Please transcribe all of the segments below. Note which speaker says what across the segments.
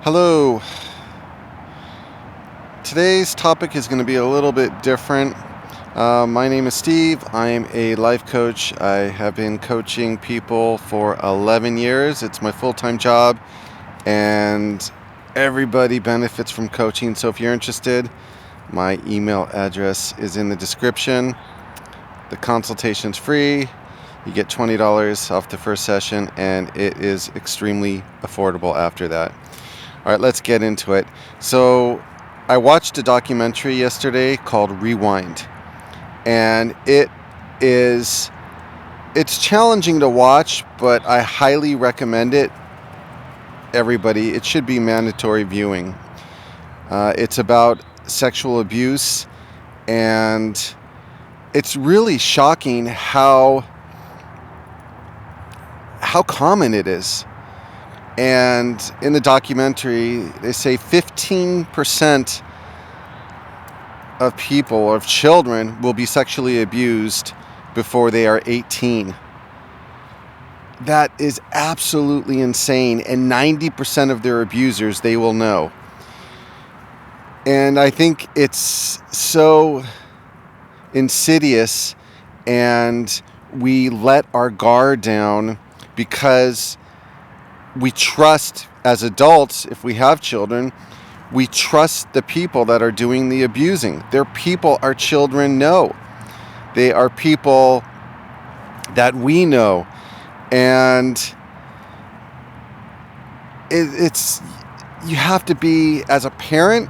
Speaker 1: Hello. Today's topic is going to be a little bit different. My name is Steve. I am a life coach. I have been coaching people for 11 years. It's my full-time job, and everybody benefits from coaching. So if you're interested, my email address is in the description. The consultation's free. You get $20 off the first session, and it is extremely affordable after that. All right, let's get into it. So I watched a documentary yesterday called Rewind, and it's challenging to watch, but I highly recommend it. Everybody, it should be mandatory viewing. It's about sexual abuse, and it's really shocking how common it is. And in the documentary, they say 15% of people, of children, will be sexually abused before they are 18. That is absolutely insane. And 90% of their abusers, they will know. And I think it's so insidious, and we let our guard down because we trust, as adults, if we have children, we trust the people that are doing the abusing. They're people our children know. They are people that we know. And it's you have to be, as a parent,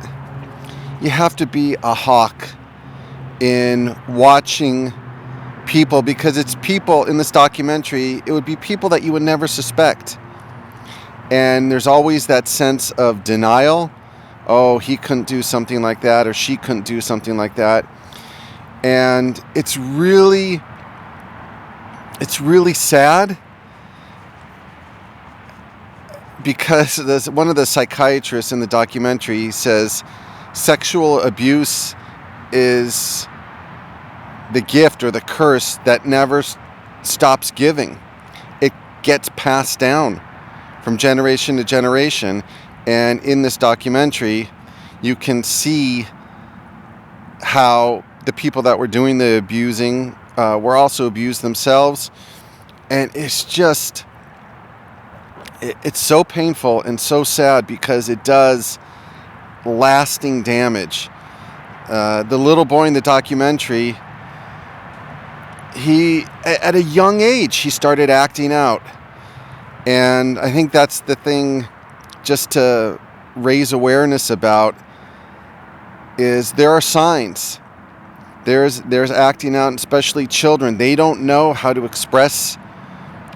Speaker 1: you have to be a hawk in watching people, because it's people in this documentary, it would be people that you would never suspect. And there's always that sense of denial. Oh, he couldn't do something like that, or she couldn't do something like that. And it's really sad, because one of the psychiatrists in the documentary says sexual abuse is the gift or the curse that never stops giving. It gets passed down from generation to generation. And in this documentary, you can see how the people that were doing the abusing were also abused themselves. And it's so painful and so sad, because it does lasting damage. The little boy in the documentary, at a young age, he started acting out. And I think that's the thing just to raise awareness about, is there are signs. There's acting out, especially children. They don't know how to express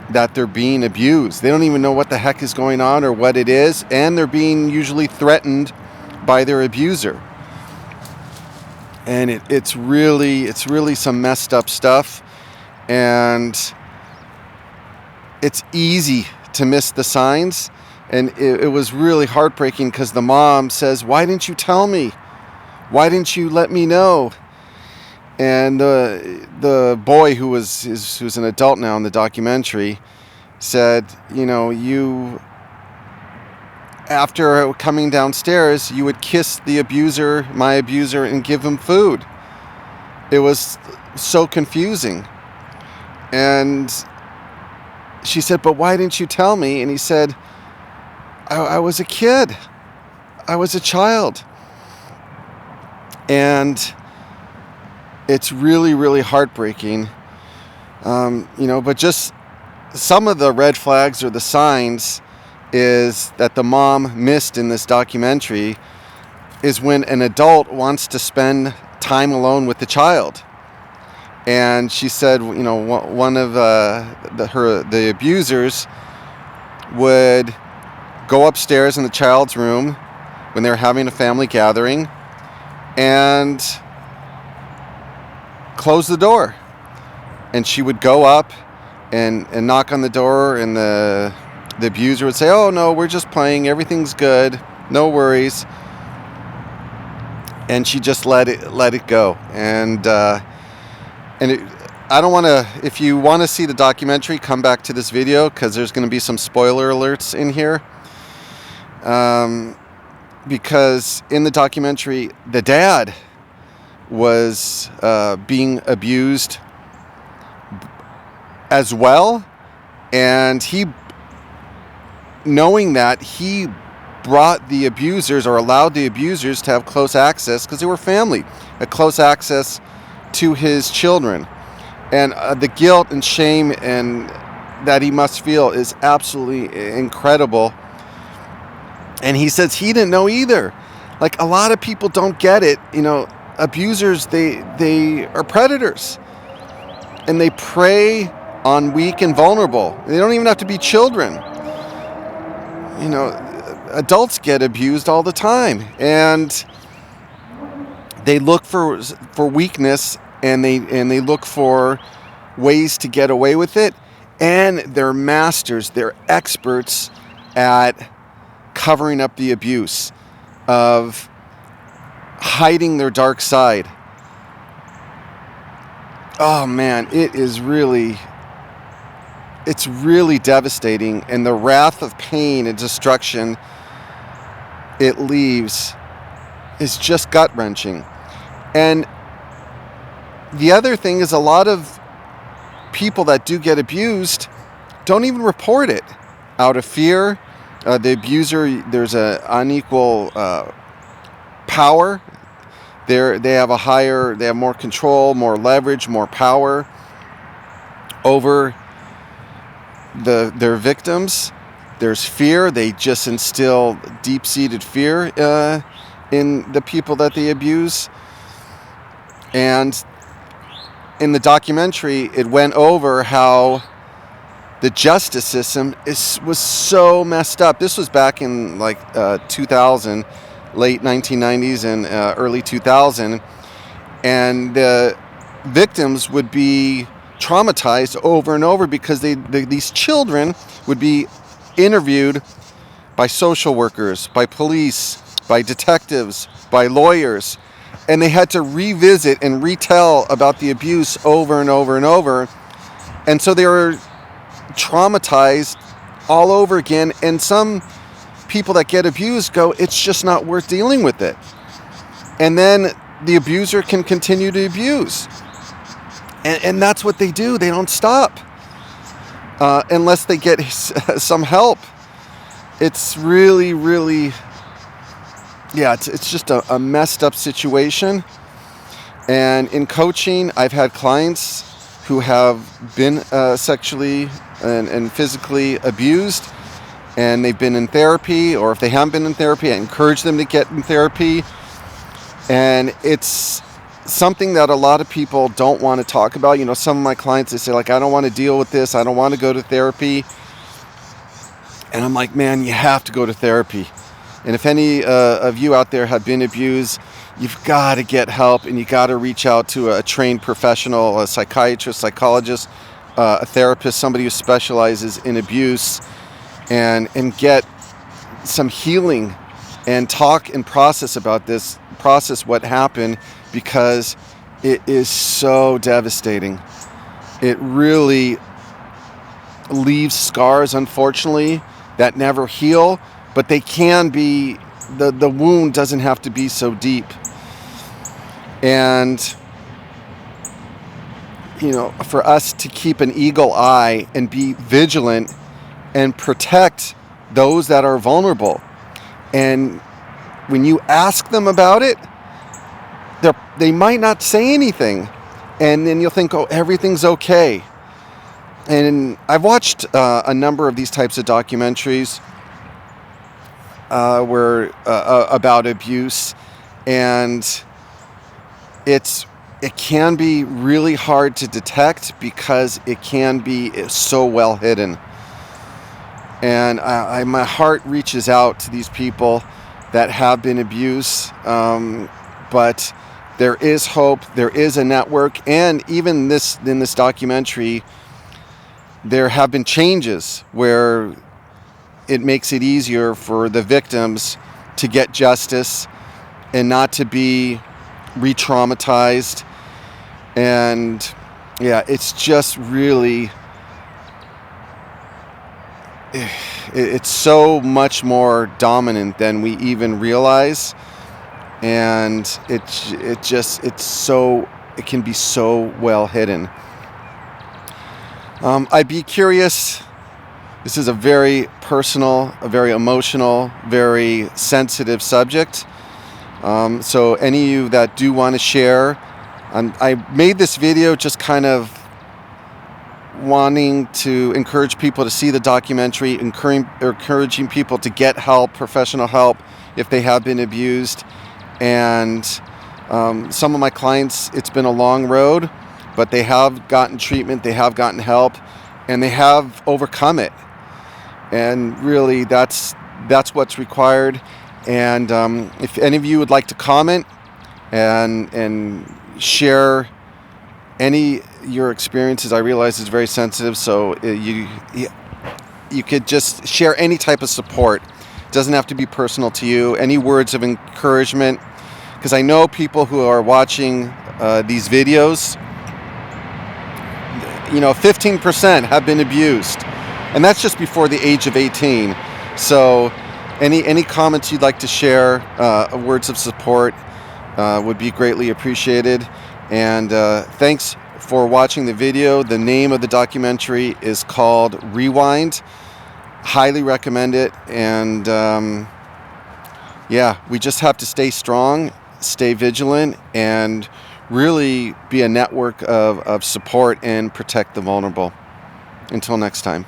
Speaker 1: that they're being abused. They don't even know what the heck is going on or what it is, and they're being usually threatened by their abuser. And it's really some messed up stuff, and it's easy to miss the signs. And it was really heartbreaking, because the mom says, "Why didn't you tell me? Why didn't you let me know?" And the boy, who's an adult now in the documentary, said, you, after coming downstairs, you would kiss my abuser, and give him food. It was so confusing. And she said, "But why didn't you tell me?" And he said, I was a kid. I was a child. And it's really heartbreaking. But just some of the red flags or the signs is that the mom missed in this documentary is when an adult wants to spend time alone with the child. And she said, one of the abusers would go upstairs in the child's room when they were having a family gathering and close the door. And she would go up and knock on the door, and the abuser would say, "Oh no, we're just playing, everything's good, no worries." And she just let it go. And I don't want to, if you want to see the documentary, come back to this video, because there's going to be some spoiler alerts in here. because in the documentary, the dad was being abused as well, and knowing that, he brought the abusers, or allowed the abusers, to have close access, because they were family, a close access to his children. And the guilt and shame and that he must feel is absolutely incredible. And he says he didn't know either. Like, a lot of people don't get it. Abusers, they are predators, and they prey on weak and vulnerable. They don't even have to be children. Adults get abused all the time, and they look for weakness, and they look for ways to get away with it. And they're masters, they're experts at covering up the abuse, of hiding their dark side. Oh man, it's really devastating. And the wrath of pain and destruction it leaves is just gut-wrenching. And the other thing is, a lot of people that do get abused don't even report it out of fear. The abuser, there's an unequal power. They have more control, more leverage, more power over their victims. There's fear. They just instill deep-seated fear in the people that they abuse. And in the documentary, it went over how the justice system was so messed up. This was back in 2000, late 1990s and early 2000, and the victims would be traumatized over and over because these children would be interviewed by social workers, by police, by detectives, by lawyers, and they had to revisit and retell about the abuse over and over and over. And so they were traumatized all over again. And some people that get abused go, it's just not worth dealing with it. And then the abuser can continue to abuse. And that's what they do. They don't stop unless they get some help. It's really, really, it's just a messed up situation. And in coaching, I've had clients who have been sexually and physically abused, and they've been in therapy, or if they haven't been in therapy, I encourage them to get in therapy. And it's something that a lot of people don't want to talk about. Some of my clients, they say, I don't want to deal with this. I don't want to go to therapy. And I'm like, man, you have to go to therapy. And if any of you out there have been abused, you've got to get help, and you got to reach out to a trained professional, a psychiatrist, psychologist, a therapist, somebody who specializes in abuse, and get some healing and talk and process about this, process what happened, because it is so devastating. It really leaves scars, unfortunately, that never heal, but they can be, the wound doesn't have to be so deep. And, for us to keep an eagle eye and be vigilant and protect those that are vulnerable. And when you ask them about it, they might not say anything. And then you'll think, oh, everything's okay. And I've watched a number of these types of documentaries where about abuse, and it can be really hard to detect because it can be so well hidden. And my heart reaches out to these people that have been abused, but there is hope. There is a network, and even in this documentary, there have been changes where it makes it easier for the victims to get justice and not to be re-traumatized. And it's just really, it's so much more dominant than we even realize, and it can be so well hidden. I'd be curious. This is a very personal, a very emotional, very sensitive subject. So any of you that do want to share, I made this video just kind of wanting to encourage people to see the documentary, encouraging people to get help, professional help, if they have been abused. And some of my clients, it's been a long road, but they have gotten treatment, they have gotten help, and they have overcome it. And really, that's what's required. And if any of you would like to comment and share any your experiences, I realize it's very sensitive, so you could just share any type of support. It doesn't have to be personal to you. Any words of encouragement, because I know people who are watching these videos, 15% have been abused, and that's just before the age of 18. So any comments you'd like to share, words of support, would be greatly appreciated. And thanks for watching the video. The name of the documentary is called Rewind. Highly recommend it. And we just have to stay strong, stay vigilant, and really be a network of support and protect the vulnerable. Until next time.